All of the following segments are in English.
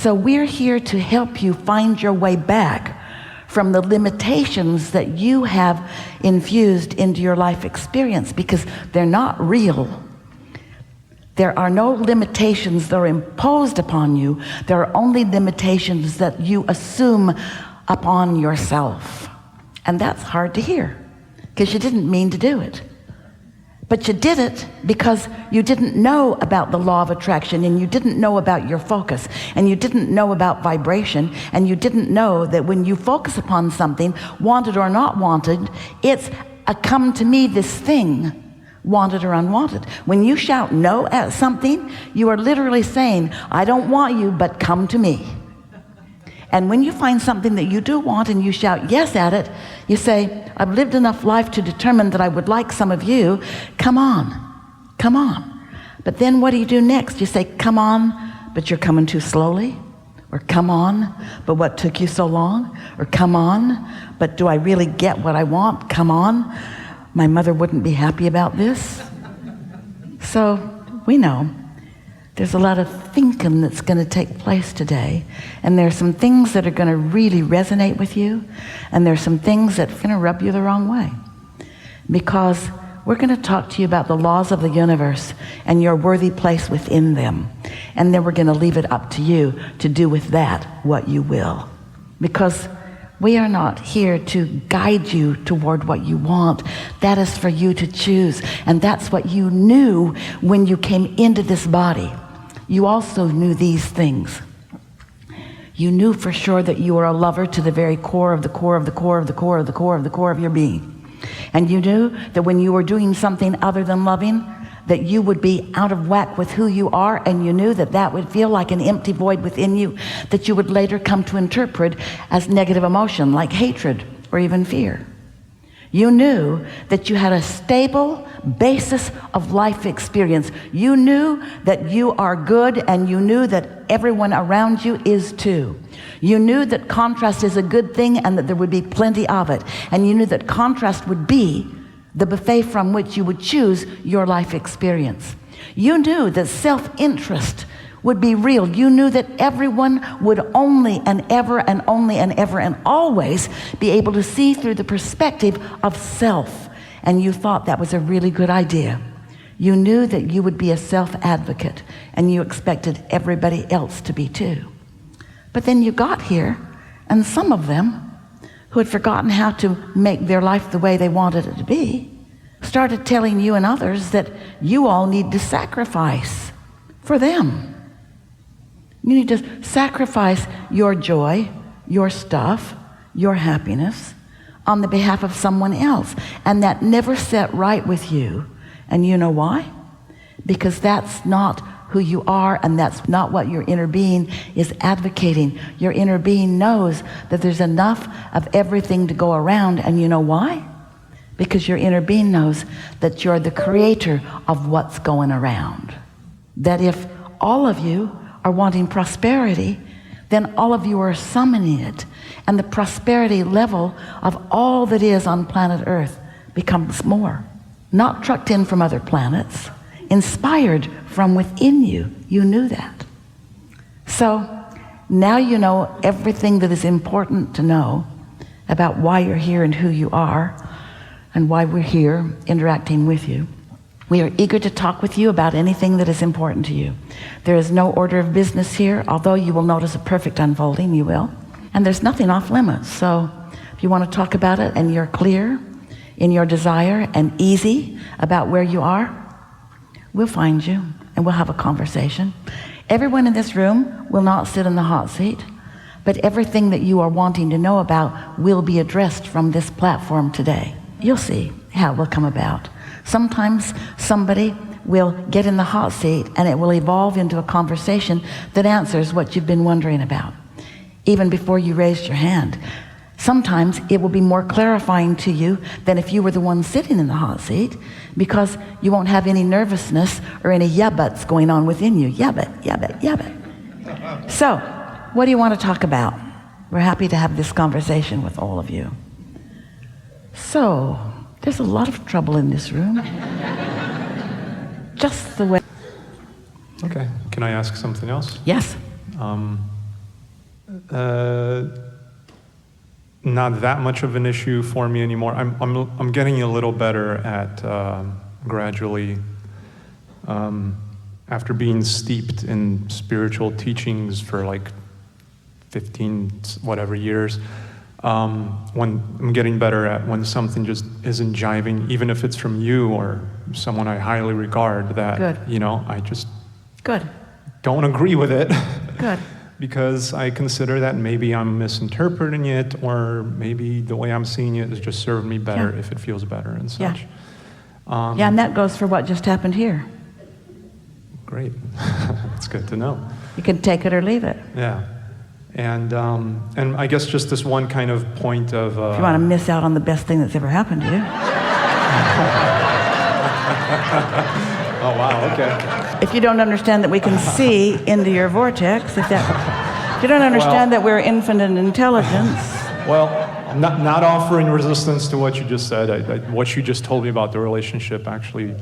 So we're here to help you find your way back from the limitations that you have infused into your life experience, because they're not real. There are no limitations that are imposed upon you. There are only limitations that you assume upon yourself. And that's hard to hear, because you didn't mean to do it. But you did it because you didn't know about the law of attraction, and you didn't know about your focus, and you didn't know about vibration, and you didn't know that when you focus upon something, wanted or not wanted, it's a come to me this thing, wanted or unwanted. When you shout no at something, you are literally saying, I don't want you, but come to me. And when you find something that you do want and you shout yes at it, you say, I've lived enough life to determine that I would like some of you. Come on, come on. But then what do you do next? You say, come on, but you're coming too slowly. Or come on, but what took you so long? Or come on, but do I really get what I want? Come on, my mother wouldn't be happy about this. So we know there's a lot of thinking that's going to take place today, and there's some things that are going to really resonate with you, and there's some things that are going to rub you the wrong way, because we're going to talk to you about the laws of the universe and your worthy place within them, and then we're going to leave it up to you to do with that what you will, because we are not here to guide you toward what you want. That is for you to choose, and that's what you knew when you came into this body. You also knew these things. You knew for sure that you were a lover to the very core of the core of the core of the core of the core of the core of your being. And you knew that when you were doing something other than loving, that you would be out of whack with who you are, and you knew that that would feel like an empty void within you that you would later come to interpret as negative emotion, like hatred or even fear. You knew that you had a stable basis of life experience. You knew that you are good, and you knew that everyone around you is too. You knew that contrast is a good thing and that there would be plenty of it. And you knew that contrast would be the buffet from which you would choose your life experience. You knew that self-interest would be real. You knew that everyone would only and ever and only and ever and always be able to see through the perspective of self. And you thought that was a really good idea. You knew that you would be a self-advocate, and you expected everybody else to be too. But then you got here, and some of them who had forgotten how to make their life the way they wanted it to be started telling you and others that you all need to sacrifice for them. You need to sacrifice your joy, your stuff, your happiness on the behalf of someone else. And that never set right with you. And you know why? Because that's not who you are, and that's not what your inner being is advocating. Your inner being knows that there's enough of everything to go around. And you know why? Because your inner being knows that you're the creator of what's going around. That if all of you are wanting prosperity, then all of you are summoning it. And the prosperity level of all that is on planet Earth becomes more. Not trucked in from other planets, inspired from within you. You knew that. So now you know everything that is important to know about why you're here and who you are and why we're here interacting with you. We are eager to talk with you about anything that is important to you. There is no order of business here, although you will notice a perfect unfolding, you will. And there's nothing off limits. So if you want to talk about it and you're clear in your desire and easy about where you are, we'll find you and we'll have a conversation. Everyone in this room will not sit in the hot seat, but everything that you are wanting to know about will be addressed from this platform today. You'll see how it will come about. Sometimes somebody will get in the hot seat and it will evolve into a conversation that answers what you've been wondering about, even before you raised your hand. Sometimes it will be more clarifying to you than if you were the one sitting in the hot seat, because you won't have any nervousness or any yeah-buts going on within you. Yeah-but, yeah-but, yeah-but. So, what do you want to talk about? We're happy to have this conversation with all of you. So, there's a lot of trouble in this room. Just the way. Okay, can I ask something else? Yes. Not that much of an issue for me anymore. I'm getting a little better at gradually, after being steeped in spiritual teachings for like 15 whatever years. When I'm getting better at when something just isn't jiving, even if it's from you or someone I highly regard, that Good. I just Good. don't agree with it. Good. Because I consider that maybe I'm misinterpreting it, or maybe the way I'm seeing it is just serving me better if it feels better and such. Yeah, and that goes for what just happened here. Great. That's good to know. You can take it or leave it. Yeah. And I guess just this one kind of point of... If you want to miss out on the best thing that's ever happened to you. Oh, wow, okay. If you don't understand that we can see into your vortex, if you don't understand that we're infinite intelligence. Well, not offering resistance to what you just said. What you just told me about the relationship actually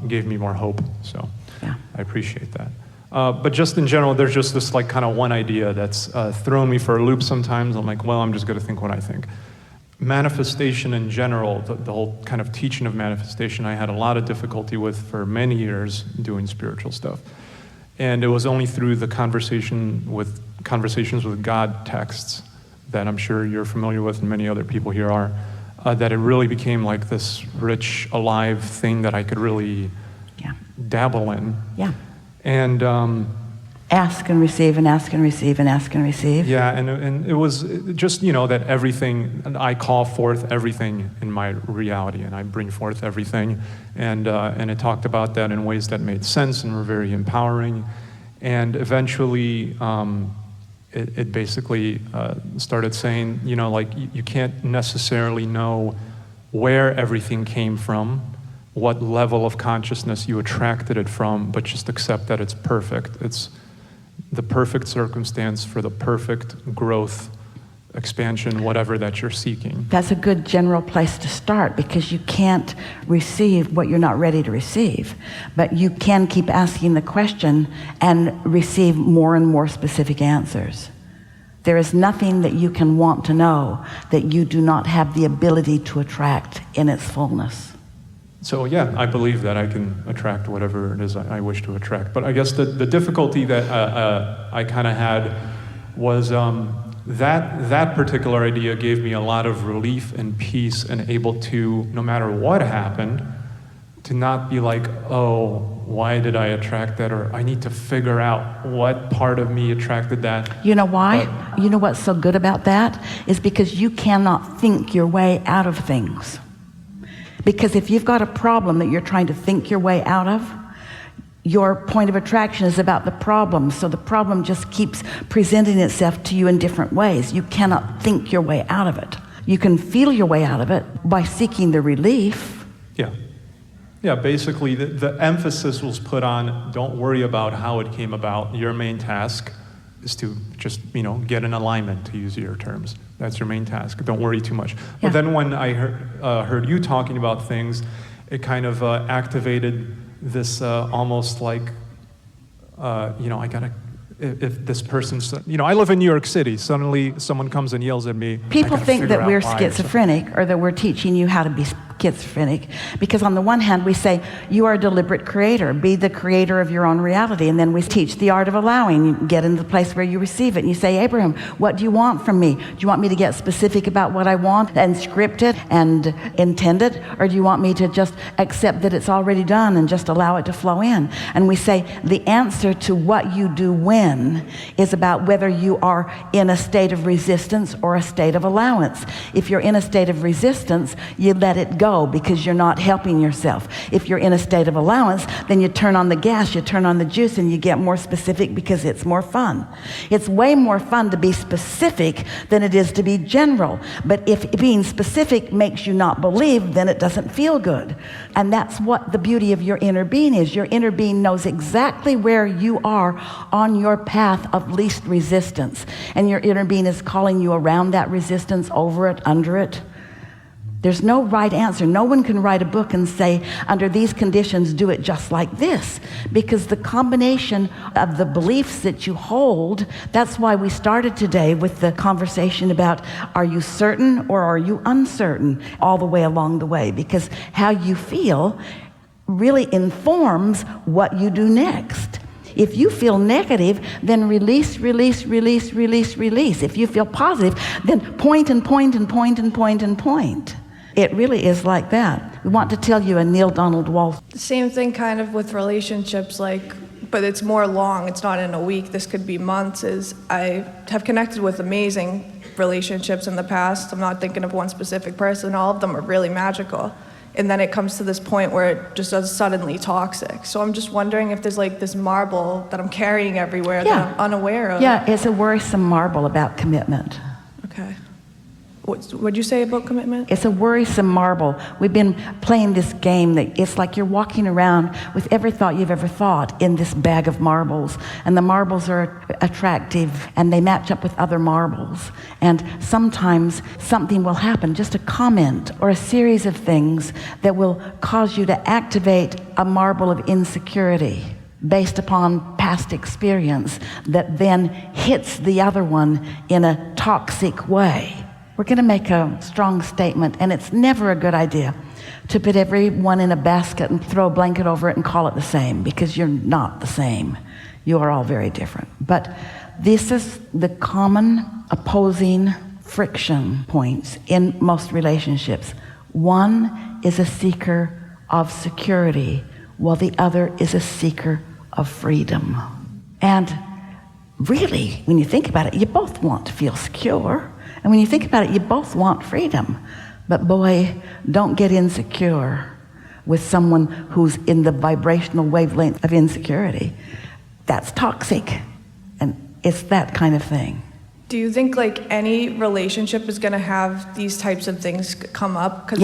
gave me more hope. So yeah. I appreciate that. But just in general, there's just this like kind of one idea that's thrown me for a loop sometimes. I'm like, well, I'm just going to think what I think. Manifestation in general, the whole kind of teaching of manifestation, I had a lot of difficulty with for many years doing spiritual stuff. And it was only through the conversations with God texts that I'm sure you're familiar with and many other people here are, that it really became like this rich, alive thing that I could really dabble in. Yeah. And ask and receive and ask and receive and ask and receive. yeah, and it was just, that everything, I call forth everything in my reality, and I bring forth everything. And it talked about that in ways that made sense and were very empowering. And eventually, it basically started saying, you can't necessarily know where everything came from, what level of consciousness you attracted it from, but just accept that it's perfect. It's the perfect circumstance for the perfect growth, expansion, whatever that you're seeking. That's a good general place to start, because you can't receive what you're not ready to receive. But you can keep asking the question and receive more and more specific answers. There is nothing that you can want to know that you do not have the ability to attract in its fullness. So yeah, I believe that I can attract whatever it is I wish to attract. But I guess the difficulty that I kind of had was that particular idea gave me a lot of relief and peace, and able to, no matter what happened, to not be like, oh, why did I attract that? Or I need to figure out what part of me attracted that. You know why? You know what's so good about that? Is because you cannot think your way out of things. Because if you've got a problem that you're trying to think your way out of, your point of attraction is about the problem. So the problem just keeps presenting itself to you in different ways. You cannot think your way out of it. You can feel your way out of it by seeking the relief. Yeah. Yeah, basically the emphasis was put on, don't worry about how it came about. Your main task is to just, get in alignment, to use your terms. That's your main task. Don't worry too much. Yeah. But then when I heard you talking about things, it kind of activated this almost like, I gotta, if this person's, I live in New York City, suddenly someone comes and yells at me. People think that we're schizophrenic, or that we're teaching you how to be schizophrenic, because on the one hand we say you are a deliberate creator, be the creator of your own reality, and then we teach the art of allowing. You get into the place where you receive it and you say, Abraham, what do you want from me? Do you want me to get specific about what I want and script it and intend it, or do you want me to just accept that it's already done and just allow it to flow in? And we say the answer to what you do when is about whether you are in a state of resistance or a state of allowance. If you're in a state of resistance, you let it go, because you're not helping yourself. If you're in a state of allowance, then you turn on the gas, you turn on the juice, and you get more specific, because it's more fun. It's way more fun to be specific than it is to be general. But if being specific makes you not believe, then it doesn't feel good. And that's what the beauty of your inner being is. Your inner being knows exactly where you are on your path of least resistance. And your inner being is calling you around that resistance, over it, under it. There's no right answer. No one can write a book and say, under these conditions, do it just like this. Because the combination of the beliefs that you hold, that's why we started today with the conversation about, are you certain or are you uncertain all the way along the way? Because how you feel really informs what you do next. If you feel negative, then release, release, release, release, release. If you feel positive, then point and point and point and point and point. It really is like that. We want to tell you a Neil Donald Walsh. Same thing kind of with relationships, but it's more long. It's not in a week. This could be months. I have connected with amazing relationships in the past. I'm not thinking of one specific person. All of them are really magical. And then it comes to this point where it just is suddenly toxic. So I'm just wondering if there's this marble that I'm carrying everywhere that I'm unaware of. Yeah, it's a worrisome marble about commitment. Okay. What'd you say about commitment? It's a worrisome marble. We've been playing this game that it's like you're walking around with every thought you've ever thought in this bag of marbles. And the marbles are attractive and they match up with other marbles. And sometimes something will happen, just a comment or a series of things that will cause you to activate a marble of insecurity based upon past experience that then hits the other one in a toxic way. We're going to make a strong statement, and it's never a good idea to put everyone in a basket and throw a blanket over it and call it the same, because you're not the same. You are all very different. But this is the common opposing friction points in most relationships. One is a seeker of security, while the other is a seeker of freedom. And really, when you think about it, you both want to feel secure. And when you think about it, you both want freedom. But boy, don't get insecure with someone who's in the vibrational wavelength of insecurity. That's toxic. And it's that kind of thing. Do you think any relationship is going to have these types of things come up? Because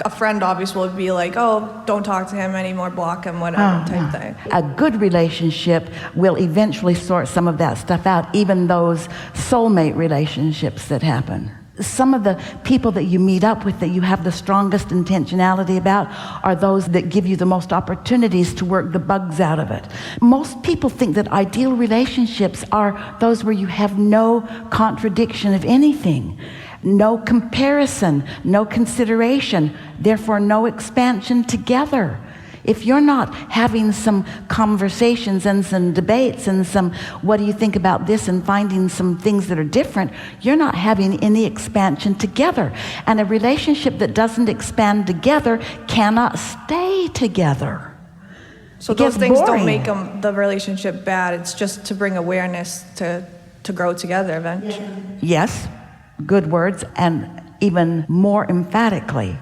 a friend obviously would be oh, don't talk to him anymore, block him, whatever type thing. A good relationship will eventually sort some of that stuff out, even those soulmate relationships that happen. Some of the people that you meet up with that you have the strongest intentionality about are those that give you the most opportunities to work the bugs out of it. Most people think that ideal relationships are those where you have no contradiction of anything, no comparison, no consideration, therefore no expansion together. If you're not having some conversations and some debates and some, what do you think about this, and finding some things that are different, you're not having any expansion together. And a relationship that doesn't expand together cannot stay together. So those things don't make the relationship bad. It's just to bring awareness to grow together eventually. Yes, good words, and even more emphatically,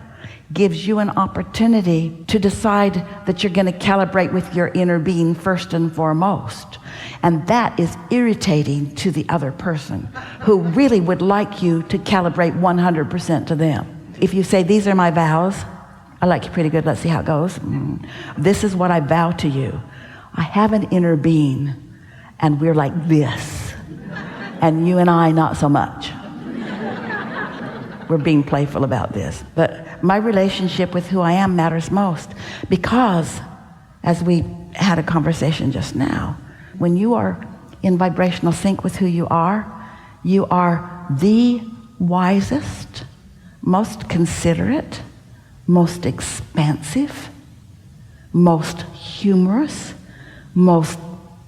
gives you an opportunity to decide that you're going to calibrate with your inner being first and foremost. And that is irritating to the other person who really would like you to calibrate 100% to them. If you say, these are my vows, I like you pretty good, let's see how it goes. This is what I vow to you. I have an inner being, and we're like this. And you and I, not so much. We're being playful about this. But my relationship with who I am matters most, because, as we had a conversation just now, when you are in vibrational sync with who you are the wisest, most considerate, most expansive, most humorous, most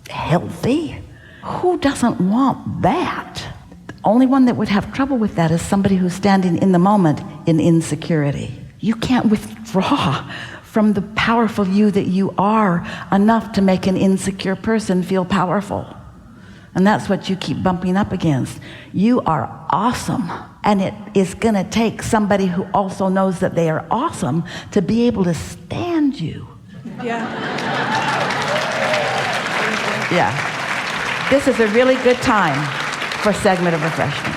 healthy. Who doesn't want that? Only one that would have trouble with that is somebody who's standing in the moment in insecurity. You can't withdraw from the powerful you that you are enough to make an insecure person feel powerful. And that's what you keep bumping up against. You are awesome. And it is going to take somebody who also knows that they are awesome to be able to stand you. Yeah. Yeah. This is a really good time for a segment of refreshment.